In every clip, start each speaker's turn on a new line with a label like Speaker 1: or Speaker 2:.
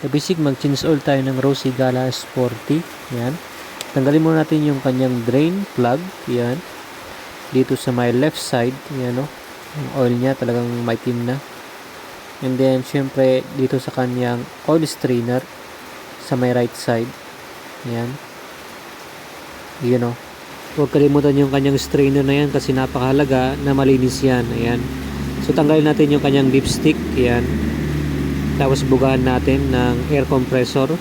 Speaker 1: basic mag-change oil tayo ng Rossi Gala Sporty. Yan. Tanggalin muna natin yung kanyang drain plug. Yan. Dito sa my left side. Yan o. Yung oil niya talagang maitim na. And then, syempre, dito sa kanyang oil strainer sa my right side. Yan. Yun o. Huwag kalimutan yung kanyang strainer na yan kasi napakahalaga na malinis yan. Ayan. So, tanggalin natin yung kanyang dipstick. Yan. Tapos, bugahan natin ng air compressor.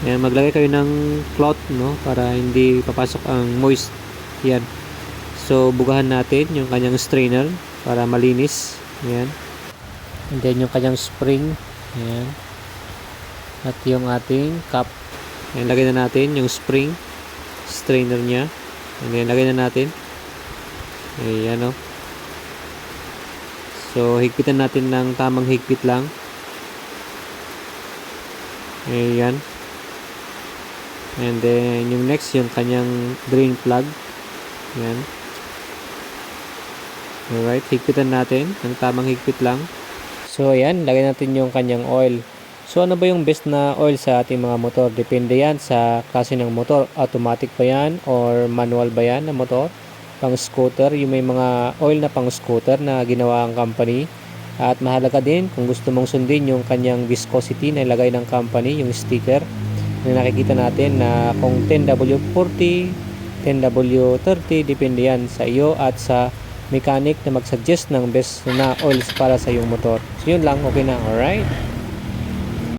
Speaker 1: Ayan. Maglagay kayo ng cloth, no? Para hindi papasok ang moist. Yan. So, bugahan natin yung kanyang strainer para malinis. Ayan. And then yung kanyang spring. Ayan. At yung ating cap. Ayan, lagay na natin yung spring strainer niya. And then lagay na natin. Ayan o. So higpitan natin ng tamang higpit lang. Ayan. And then yung next yung kanyang drain plug. Ayan. Alright, higpitan natin ng tamang higpit lang. So ayan, lagay natin yung kanyang oil. So ano ba yung best na oil sa ating mga motor? Depende yan sa klase ng motor. Automatic ba yan or manual ba yan na motor? Pang scooter, yung may mga oil na pang scooter na ginawa ang company. At mahalaga din kung gusto mong sundin yung kanyang viscosity na ilagay ng company, yung sticker na nakikita natin na kung 10W40, 10W30, depende yan sa iyo at sa mechanic na mag-suggest ng best na oils para sa iyong motor. So yun lang, okay na, alright?